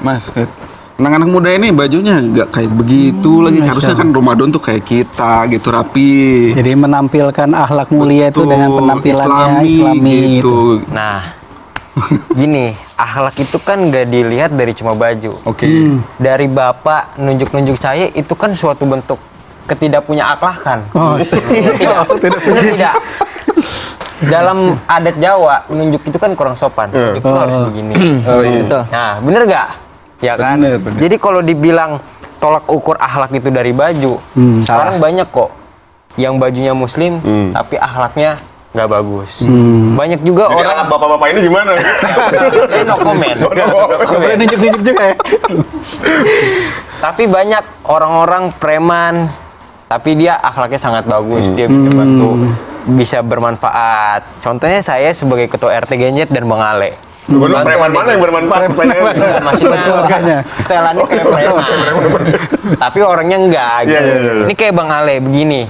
Mas, anak-anak muda ini bajunya nggak kayak begitu lagi. Harusnya kan Ramadan tuh kayak kita gitu, rapi. Jadi menampilkan akhlak mulia itu dengan penampilannya Islami gitu. Nah, gini, akhlak itu kan nggak dilihat dari cuma baju. Oke. Dari bapak nunjuk-nunjuk saya itu kan suatu bentuk ketidakpunya aklakan. Oh, Tidak. Dalam adat Jawa, menunjuk itu kan kurang sopan. Itu harus begini. Oh iya. Nah, bener gak? Ya kan? Bener, bener. Jadi kalau dibilang tolak ukur akhlak itu dari baju, sekarang banyak kok yang bajunya muslim, tapi akhlaknya nggak bagus. Banyak juga Jadi orang. anak bapak-bapak ini gimana? Saya no comment. boleh nunjuk-nunjuk juga ya. Tapi banyak orang-orang preman, tapi dia akhlaknya sangat bagus, dia bisa bantu, bisa bermanfaat. Contohnya saya sebagai ketua RT Genjet dan Bang Ale. Bener, preman mana yang bermanfaat? Enggak, maksudnya Keluarganya. setelannya kayak preman. Tapi orangnya enggak gitu. Iya. Ini kayak Bang Ale begini.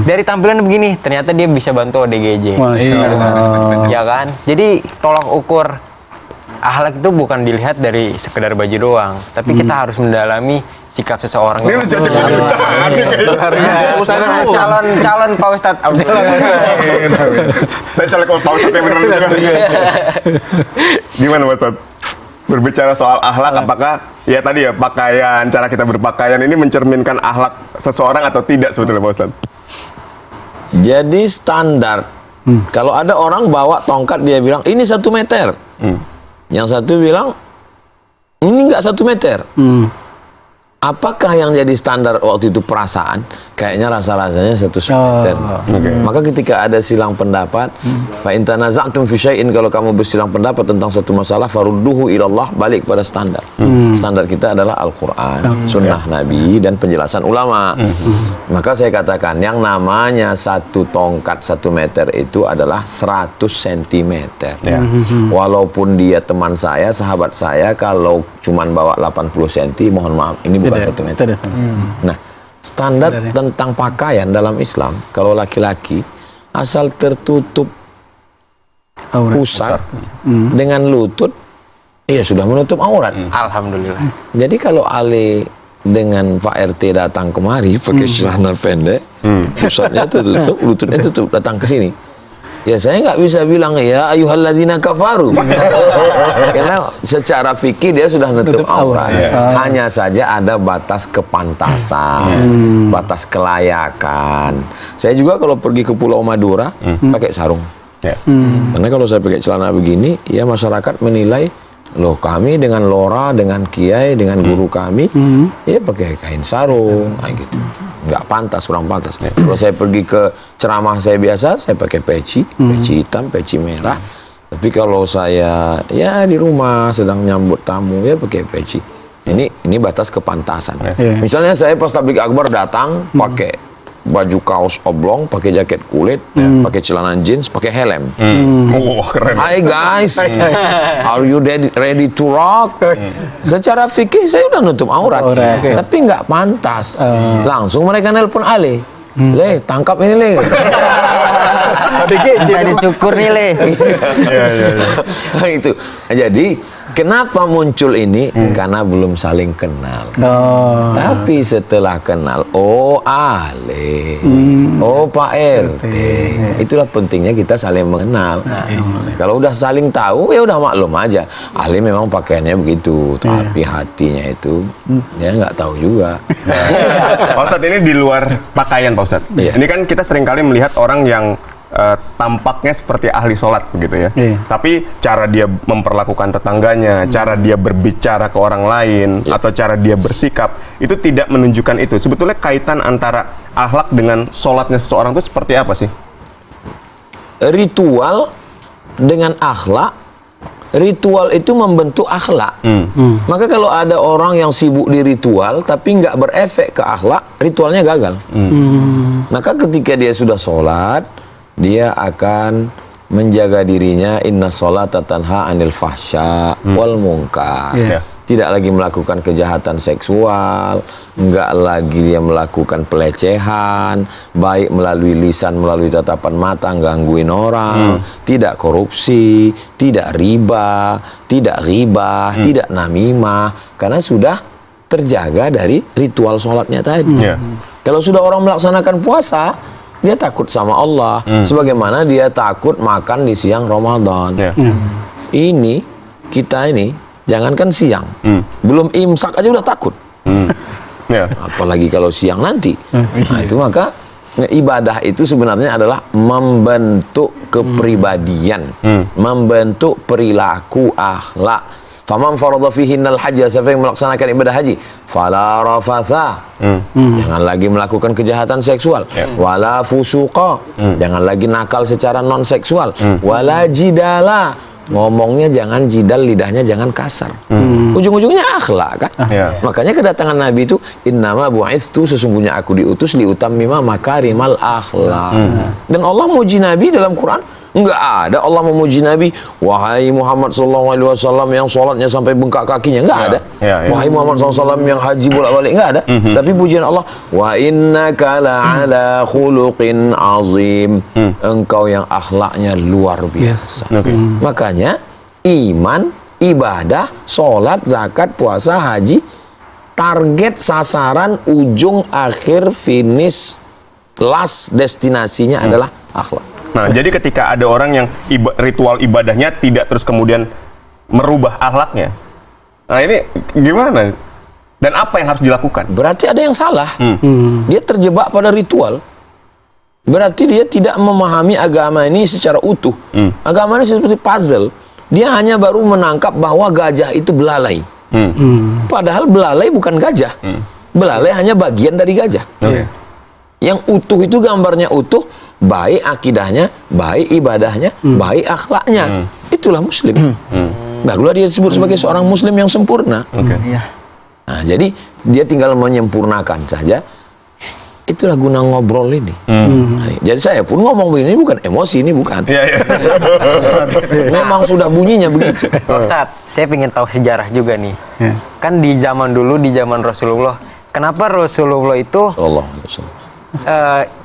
Dari tampilan begini, ternyata dia bisa bantu ODGJ. Masya Allah. Ya kan? Jadi tolak ukur akhlak itu bukan dilihat dari sekedar baju doang, tapi kita harus mendalami sikap seseorang. Ini lu cocok jadi ustaz. Calon Pak Ustadz Abdullah. Saya caleg Pak Ustadz yang beneran juga. Gimana Pak Ustadz? Berbicara soal akhlak, apakah ya tadi ya pakaian, cara kita berpakaian ini mencerminkan akhlak seseorang atau tidak sebetulnya Pak Ustadz? Jadi standar. Kalau ada orang bawa tongkat dia bilang ini 1 meter. Yang satu bilang ini nggak 1 meter. Apakah yang jadi standar waktu itu perasaan? Kayaknya rasa-rasanya 1 meter. Maka ketika ada silang pendapat, fa in tanaza'tum fi syai'in, kalau kamu bersilang pendapat tentang satu masalah, farudduhu ilallah, balik pada standar. Standar kita adalah Al-Qur'an, sunnah Nabi dan penjelasan ulama. Maka saya katakan yang namanya 1 tongkat 1 meter itu adalah 100 cm. Walaupun dia teman saya, sahabat saya, kalau cuman bawa 80 cm, mohon maaf, ini bukan 1 meter. Nah, standar tentang pakaian dalam Islam, kalau laki-laki asal tertutup pusar dengan lutut, ya sudah menutup aurat. Alhamdulillah. Jadi kalau Ale dengan Pak RT datang kemari pakai celana pendek, pusatnya tutup, lututnya tutup, datang ke sini. Ya saya nggak bisa bilang ya ayyuhalladzina kafaru. Karena secara fikih dia sudah nutup aurat. Hanya saja ada batas kepantasan, batas kelayakan. Saya juga kalau pergi ke Pulau Madura pakai sarung. Karena kalau saya pakai celana begini, ya masyarakat menilai, loh kami dengan lora, dengan kiai, dengan guru kami, ya pakai kain sarung, gitu. Nggak pantas, kurang pantas. Kalau saya pergi ke ceramah saya biasa, saya pakai peci hitam, peci merah. Tapi kalau saya ya di rumah sedang nyambut tamu, ya pakai peci. Ini batas kepantasan. Misalnya saya pas tablik akbar datang pakai baju kaos oblong, pakai jaket kulit, pakai celana jeans, pakai helm. Wah, keren. Hi guys, are you ready to rock? Secara fikih saya udah nutup aurat, tapi nggak pantas. Langsung mereka nelpon Ale, Le, tangkap ini Le. Kita dicukur nih, Le. Itu. Jadi kenapa muncul ini? Karena belum saling kenal. Tapi setelah kenal, oh Ale, oh Pak RT, itulah pentingnya kita saling mengenal. Kalau udah saling tahu, ya udah maklum aja. Ale memang pakaiannya begitu, tapi hatinya itu ya nggak tahu juga. Pak Ustadz, ini di luar pakaian Pak Ustadz. Ini kan kita seringkali melihat orang yang tampaknya seperti ahli sholat begitu ya. Tapi cara dia memperlakukan tetangganya, cara dia berbicara ke orang lain, atau cara dia bersikap, itu tidak menunjukkan itu. Sebetulnya kaitan antara akhlak dengan sholatnya seseorang itu seperti apa sih? Ritual dengan akhlak, ritual itu membentuk akhlak. Maka kalau ada orang yang sibuk di ritual tapi nggak berefek ke akhlak, ritualnya gagal. Maka ketika dia sudah sholat, dia akan menjaga dirinya, inna sholata tanha anil fahsya wal munkar. tidak lagi melakukan kejahatan seksual, nggak lagi dia melakukan pelecehan, baik melalui lisan, melalui tatapan mata, gangguin orang, tidak korupsi, tidak riba, tidak ghibah, tidak namimah, karena sudah terjaga dari ritual sholatnya tadi. Kalau sudah orang melaksanakan puasa, dia takut sama Allah, sebagaimana dia takut makan di siang Ramadan. Ini, kita ini, jangankan siang, belum imsak aja udah takut. Apalagi kalau siang nanti. Nah, itu maka ibadah itu sebenarnya adalah membentuk kepribadian, membentuk perilaku akhlak. Faman faradha fihinnal hajja, siapa yang melaksanakan ibadah haji, fala rafatha, jangan lagi melakukan kejahatan seksual, wala fusuqa, jangan lagi nakal secara non seksual, wala jidala, ngomongnya jangan jidal, lidahnya jangan kasar. Ujung-ujungnya akhlak kan. Makanya kedatangan Nabi itu, innama bu'istu, sesungguhnya aku diutus liutammima makarimal akhlak. Dan Allah muji Nabi dalam Quran. Enggak ada Allah memuji Nabi, wahai Muhammad SAW yang sholatnya sampai bengkak kakinya, enggak ada. Wahai Muhammad SAW yang haji bolak-balik, enggak ada. Tapi pujian Allah, wa innaka la'ala khuluqin azim, engkau yang akhlaknya luar biasa. Makanya iman, ibadah, sholat, zakat, puasa, haji, target, sasaran, ujung, akhir, finish, last destinasinya adalah akhlak. Nah, jadi ketika ada orang yang ritual ibadahnya tidak terus kemudian merubah akhlaknya, nah ini gimana? Dan apa yang harus dilakukan? Berarti ada yang salah. Dia terjebak pada ritual. Berarti dia tidak memahami agama ini secara utuh. Agama ini seperti puzzle. Dia hanya baru menangkap bahwa gajah itu belalai. Padahal belalai bukan gajah. Belalai hanya bagian dari gajah. Yang utuh itu gambarnya utuh, baik akidahnya, baik ibadahnya, baik akhlaknya. Itulah muslim. Barulah dia disebut sebagai seorang muslim yang sempurna. Nah, jadi dia tinggal menyempurnakan saja. Itulah guna ngobrol ini. Nah, jadi saya pun ngomong begini bukan emosi, ini bukan. Memang sudah bunyinya begitu. Pak Ustadz, saya ingin tahu sejarah juga nih. Kan di zaman dulu, di zaman Rasulullah, kenapa Rasulullah itu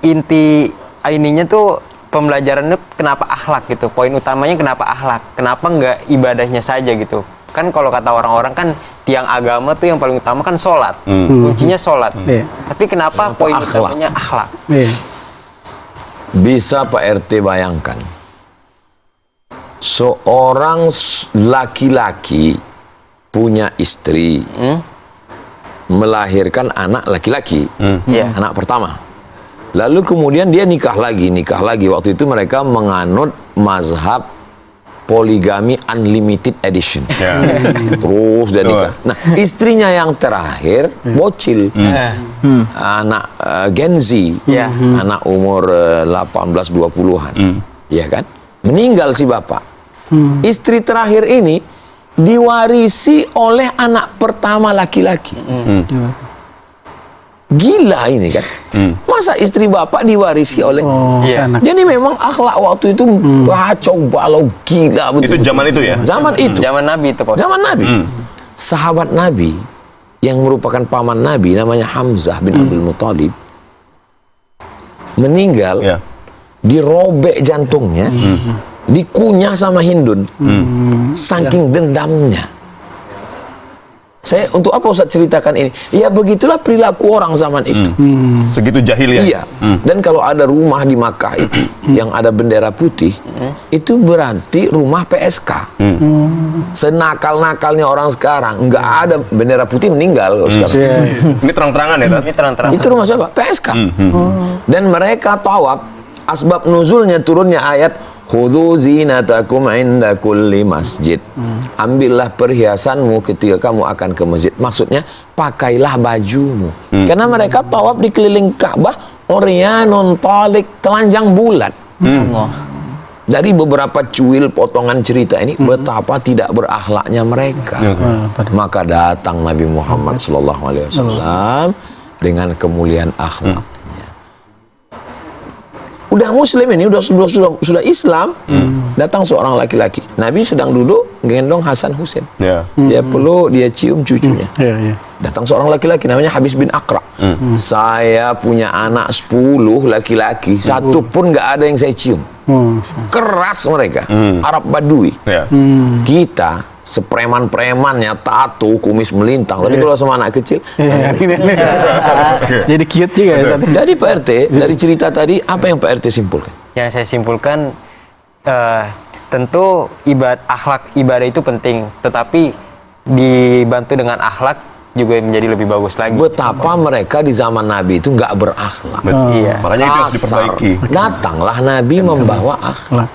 inti ininya tuh pembelajarannya kenapa akhlak gitu, poin utamanya kenapa akhlak, kenapa nggak ibadahnya saja gitu. Kan kalau kata orang-orang kan tiang agama tuh yang paling utama kan sholat, kuncinya sholat. Tapi kenapa poin utamanya akhlak? Bisa Pak RT bayangkan, seorang laki-laki punya istri, melahirkan anak laki-laki, anak pertama. Lalu kemudian dia nikah lagi. Waktu itu mereka menganut mazhab poligami unlimited edition. Terus dia nikah. Nah, istrinya yang terakhir bocil, anak Gen Z, anak umur 18-20-an, ya kan? Meninggal si bapak. Istri terakhir ini diwarisi oleh anak pertama laki-laki. Gila ini kan. Masa istri bapak diwarisi oleh Jadi memang akhlak waktu itu kacau balau, gila betul. Itu zaman itu ya? Zaman itu. Zaman Nabi itu, Pak. Zaman Nabi. Sahabat Nabi yang merupakan paman Nabi namanya Hamzah bin Abdul Muthalib meninggal, dirobek jantungnya, dikunyah sama Hindun, saking dendamnya. Saya untuk apa Ustaz ceritakan ini? Ya begitulah perilaku orang zaman itu. Segitu jahiliyah. Iya. Dan kalau ada rumah di Makkah itu yang ada bendera putih, itu berarti rumah PSK. Senakal-nakalnya orang sekarang, nggak ada bendera putih meninggal sekarang. Ini terang-terangan ya, Tat? Ini terang-terang. Itu rumah siapa? PSK. Dan mereka tawaf, asbab nuzulnya turunnya ayat khudhu zinatakum inda kulli masjid. Ambillah perhiasanmu ketika kamu akan ke masjid. Maksudnya pakailah bajumu. Karena mereka tawaf di keliling Ka'bah oryanun talik, telanjang bulat. Dari beberapa cuil potongan cerita ini betapa tidak berakhlaknya mereka. Maka datang Nabi Muhammad SAW dengan kemuliaan akhlaknya. udah muslim ini, sudah Islam, datang seorang laki-laki. Nabi sedang duduk gendong Hasan Husain. Ya. Dia peluk, dia cium cucunya. Iya. Datang seorang laki-laki namanya Habis bin Aqra. Saya punya anak 10 laki-laki, satu pun nggak ada yang saya cium. Keras mereka, Arab Badui. Ya. Kita sepreman-premannya, tato, kumis melintang. Tapi kalau sama anak kecil, Jadi cute juga ya. Tadi. jadi Pak RT, dari cerita tadi, apa yang Pak RT simpulkan? Yang saya simpulkan, tentu akhlak ibadah itu penting, tetapi dibantu dengan akhlak juga menjadi lebih bagus lagi. Betapa mereka di zaman Nabi itu nggak berakhlak. Iya. Makanya itu harus Kasar. diperbaiki. Datanglah Nabi membawa akhlak.